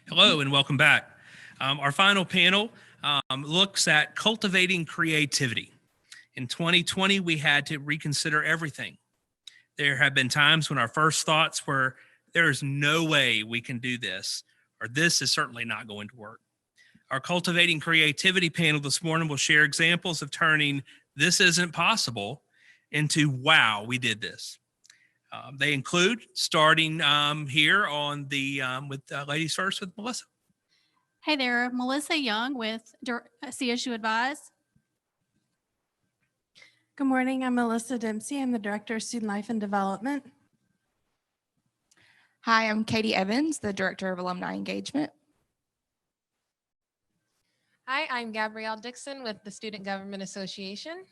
Hello and welcome back. Our final panel looks at cultivating creativity. In 2020, we had to reconsider everything. There have been times when our first thoughts were, there is no way we can do this, or this is certainly not going to work. Our Cultivating Creativity panel this morning will share examples of turning this isn't possible into wow, we did this. They include starting here on the with ladies first with Melissa. Hey there, Melissa Young with CSU Advise. Good morning, I'm Melissa Dempsey. I'm the Director of Student Life and Development. Hi, I'm Katie Evans, the Director of Alumni Engagement. Hi, I'm Gabrielle Dixon with the Student Government Association.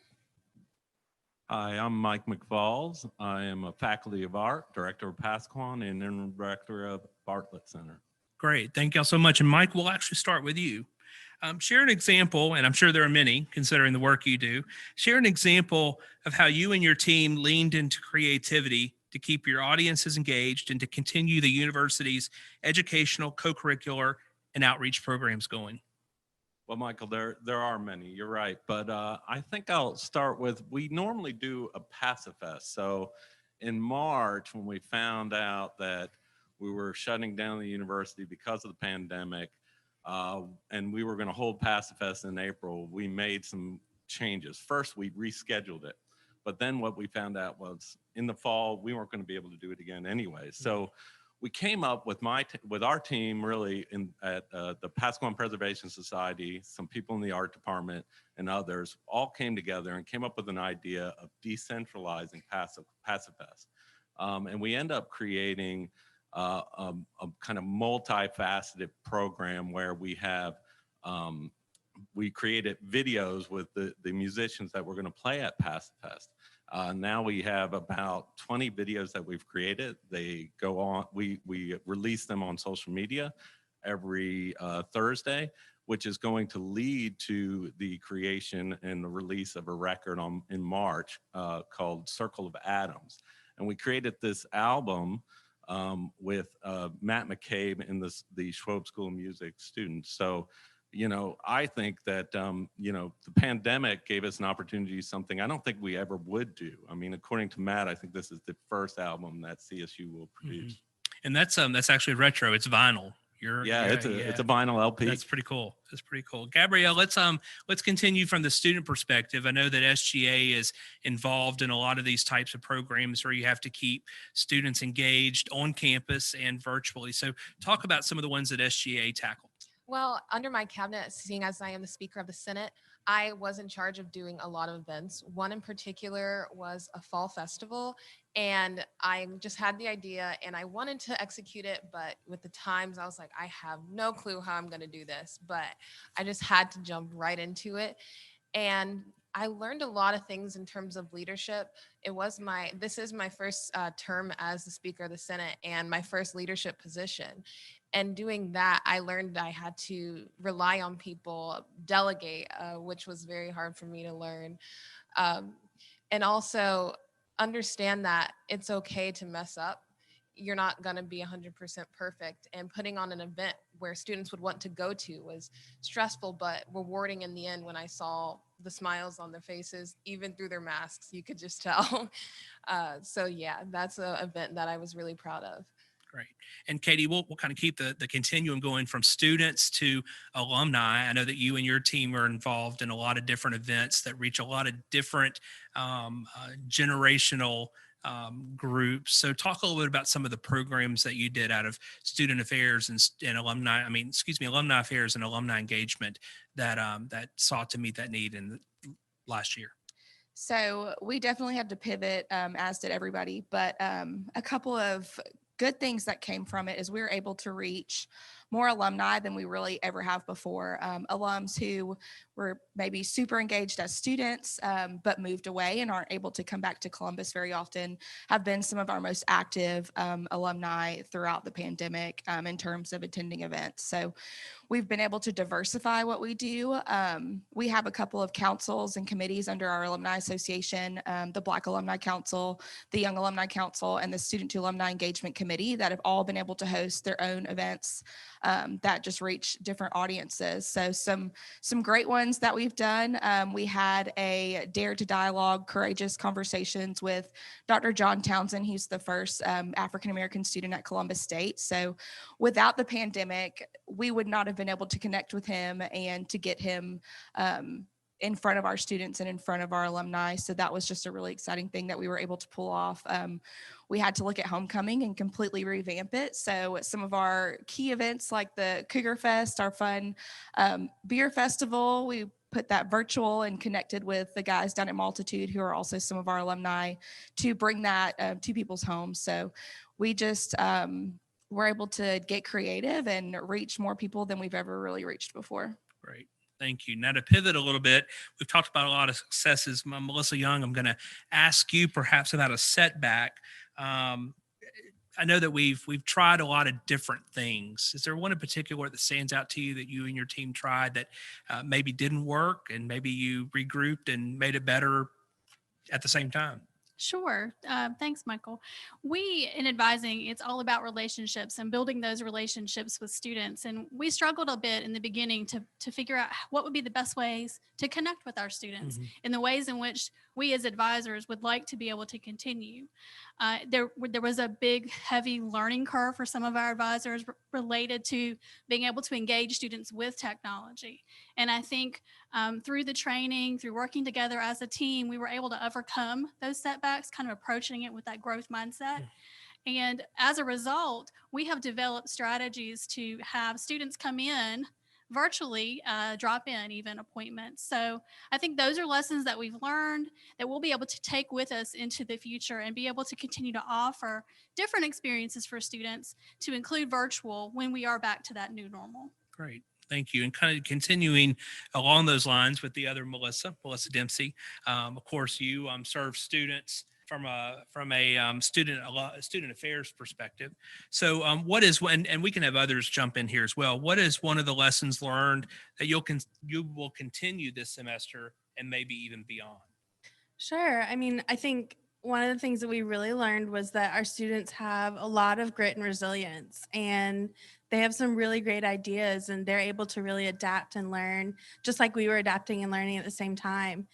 Hi, I'm Mike McFalls. I am a Faculty of Art, Director of Pasquan, and Interim Director of Bartlett Center. Great, thank y'all so much. And Mike, we'll actually start with you. Share an example, and I'm sure there are many considering the work you do. Share an example of how you and your team leaned into creativity to keep your audiences engaged and to continue the university's educational, co-curricular, and outreach programs going. Well, Michael, there are many, you're right. But I think I'll start with, we normally do a Pacifest. So in March, when we found out that we were shutting down the university because of the pandemic, and we were going to hold Pacifest in April, we made some changes. First, we rescheduled it. But then what we found out was in the fall, we weren't going to be able to do it again anyway. So we came up with our team really at the Pasquan Preservation Society, some people in the art department and others all came together and came up with an idea of decentralizing Pacifest. And we end up creating a kind of multifaceted program where we have, we created videos with the musicians that we're going to play at Pacifest. Now we have about 20 videos that we've created. They go on, we release them on social media every Thursday, which is going to lead to the creation and the release of a record in March called Circle of Atoms. And we created this album with Matt McCabe and the Schwab School of Music students. So, you know, I think that, you know, the pandemic gave us an opportunity to do something I don't think we ever would do. I mean, according to Matt, I think this is the first album that CSU will produce. Mm-hmm. And that's actually retro. It's vinyl. It's a vinyl LP. That's pretty cool. That's pretty cool. Gabrielle, let's continue from the student perspective. I know that SGA is involved in a lot of these types of programs where you have to keep students engaged on campus and virtually. So talk about some of the ones that SGA tackled. Well, under my cabinet, seeing as I am the Speaker of the Senate, I was in charge of doing a lot of events. One in particular was a fall festival, and I just had the idea and I wanted to execute it, but with the times I was like, I have no clue how I'm going to do this, but I just had to jump right into it. And I learned a lot of things in terms of leadership. This is my first term as the Speaker of the Senate and my first leadership position. And doing that, I learned I had to rely on people, delegate, which was very hard for me to learn. And also understand that it's okay to mess up. You're not going to be 100% perfect. And putting on an event where students would want to go to was stressful, but rewarding in the end when I saw the smiles on their faces, even through their masks, you could just tell. So yeah, that's an event that I was really proud of. Great. And Katie, we'll kind of keep the continuum going from students to alumni. I know that you and your team are involved in a lot of different events that reach a lot of different generational groups. So talk a little bit about some of the programs that you did out of student affairs and alumni affairs and alumni engagement that sought to meet that need in last year. So we definitely had to pivot, as did everybody, but a couple of good things that came from it is we were able to reach more alumni than we really ever have before. Alums who were maybe super engaged as students, but moved away and aren't able to come back to Columbus very often, have been some of our most active alumni throughout the pandemic in terms of attending events. So we've been able to diversify what we do. We have a couple of councils and committees under our alumni association, the Black Alumni Council, the Young Alumni Council, and the Student to Alumni Engagement Committee that have all been able to host their own events that just reach different audiences. So some great ones that we've done. We had a Dare to Dialogue, Courageous Conversations with Dr. John Townsend. He's the first African-American student at Columbus State. So without the pandemic, we would not have been able to connect with him and to get him in front of our students and in front of our alumni. So that was just a really exciting thing that we were able to pull off. We had to look at homecoming and completely revamp it. So some of our key events like the Cougar Fest, our fun beer festival, we put that virtual and connected with the guys down at Multitude, who are also some of our alumni, to bring that to people's homes. So we just were able to get creative and reach more people than we've ever really reached before. Great. Thank you. Now to pivot a little bit, we've talked about a lot of successes. Melissa Young, I'm going to ask you perhaps about a setback. I know that we've tried a lot of different things. Is there one in particular that stands out to you that you and your team tried that maybe didn't work, and maybe you regrouped and made it better at the same time? Sure. Thanks, Michael. We, in advising, it's all about relationships and building those relationships with students. And we struggled a bit in the beginning to figure out what would be the best ways to connect with our students in the ways in which we as advisors would like to be able to continue. There was a big, heavy learning curve for some of our advisors related to being able to engage students with technology. And I think through the training, through working together as a team, we were able to overcome those setbacks, kind of approaching it with that growth mindset. And as a result, we have developed strategies to have students come in virtually, drop in even appointments. So I think those are lessons that we've learned that we'll be able to take with us into the future and be able to continue to offer different experiences for students to include virtual when we are back to that new normal. Great. Thank you. And kind of continuing along those lines with the other Melissa Dempsey. Of course, you serve students from a student affairs perspective. So what is, and we can have others jump in here as well. What is one of the lessons learned that you will continue this semester and maybe even beyond? Sure. I mean, I think one of the things that we really learned was that our students have a lot of grit and resilience, and they have some really great ideas, and they're able to really adapt and learn, just like we were adapting and learning at the same time.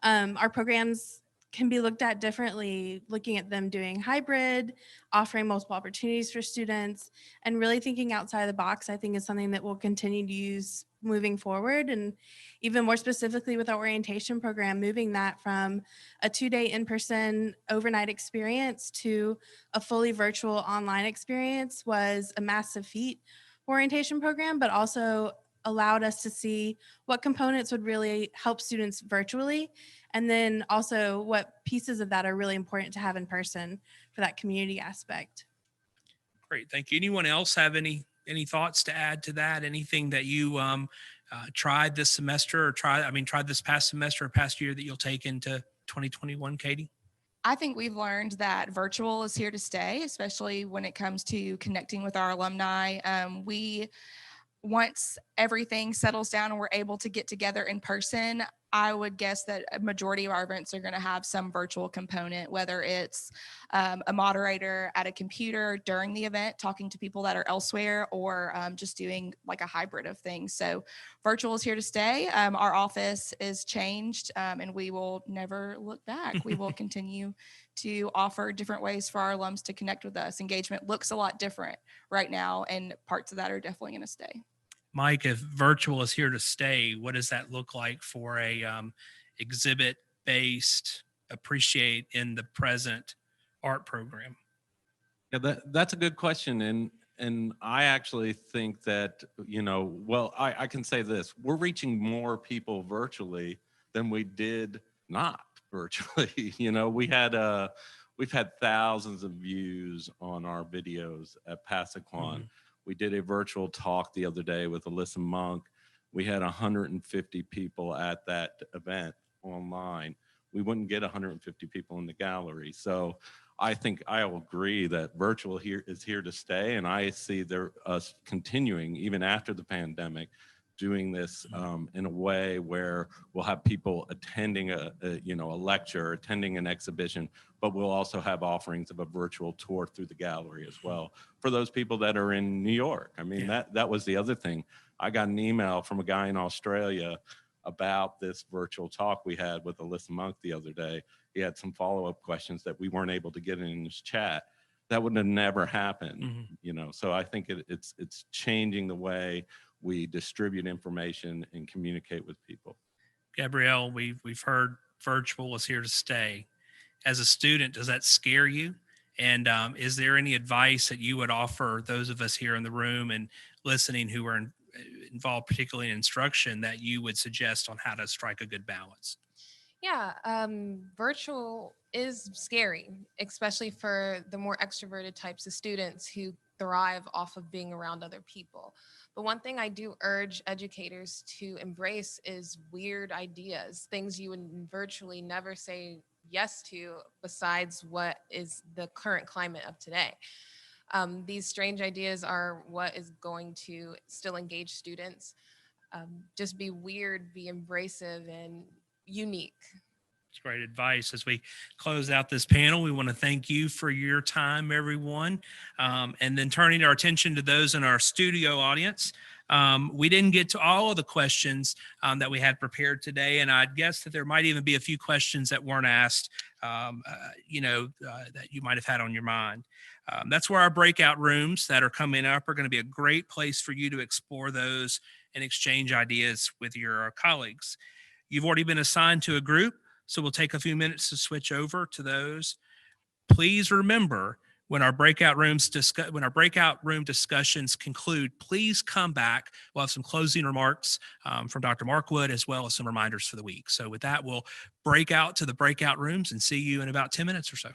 Our programs can be looked at differently, looking at them doing hybrid, offering multiple opportunities for students, and really thinking outside the box, I think is something that we'll continue to use moving forward. And even more specifically with our orientation program, moving that from a 2-day in-person overnight experience to a fully virtual online experience was a massive feat for orientation program, but also allowed us to see what components would really help students virtually, and then also what pieces of that are really important to have in person for that community aspect. Great. Thank you. Anyone else have any thoughts to add to that? Anything that you tried this semester or tried this past semester or past year that you'll take into 2021, Katie? I think we've learned that virtual is here to stay, especially when it comes to connecting with our alumni. Once everything settles down and we're able to get together in person, I would guess that a majority of our events are going to have some virtual component, whether it's a moderator at a computer during the event talking to people that are elsewhere, or just doing like a hybrid of things. So virtual is here to stay. Our office is changed, and we will never look back. We will continue to offer different ways for our alums to connect with us. Engagement looks a lot different right now, and parts of that are definitely going to stay. Mike, if virtual is here to stay, what does that look like for a exhibit-based, appreciate in the present art program? Yeah, that's a good question. And I actually think that, well, I can say this, we're reaching more people virtually than we did not virtually. We've had thousands of views on our videos at Passaquan. We did a virtual talk the other day with Alyssa Monk. We had 150 people at that event online. We wouldn't get 150 people in the gallery. So I think I'll agree that virtual is here to stay, and I see us continuing even after the pandemic doing this in a way where we'll have people attending a lecture, attending an exhibition, but we'll also have offerings of a virtual tour through the gallery as well for those people that are in New York. I mean, that was the other thing. I got an email from a guy in Australia about this virtual talk we had with Alyssa Monk the other day. He had some follow-up questions that we weren't able to get in his chat. That would have never happened, So I think it's changing the way we distribute information and communicate with people. Gabrielle, we've heard virtual is here to stay. As a student, does that scare you? And is there any advice that you would offer those of us here in the room and listening who are involved, particularly in instruction, that you would suggest on how to strike a good balance? Yeah, virtual is scary, especially for the more extroverted types of students who thrive off of being around other people. But one thing I do urge educators to embrace is weird ideas, things you would virtually never say yes to besides what is the current climate of today. These strange ideas are what is going to still engage students. Just be weird, be embracive, and unique. It's great advice. As we close out this panel, we want to thank you for your time, everyone. And then turning our attention to those in our studio audience. We didn't get to all of the questions that we had prepared today, and I'd guess that there might even be a few questions that weren't asked, that you might have had on your mind. That's where our breakout rooms that are coming up are going to be a great place for you to explore those and exchange ideas with your colleagues. You've already been assigned to a group, so we'll take a few minutes to switch over to those. Please remember, when our breakout room discussions conclude, please come back. We'll have some closing remarks from Dr. Markwood, as well as some reminders for the week. So with that, we'll break out to the breakout rooms and see you in about 10 minutes or so.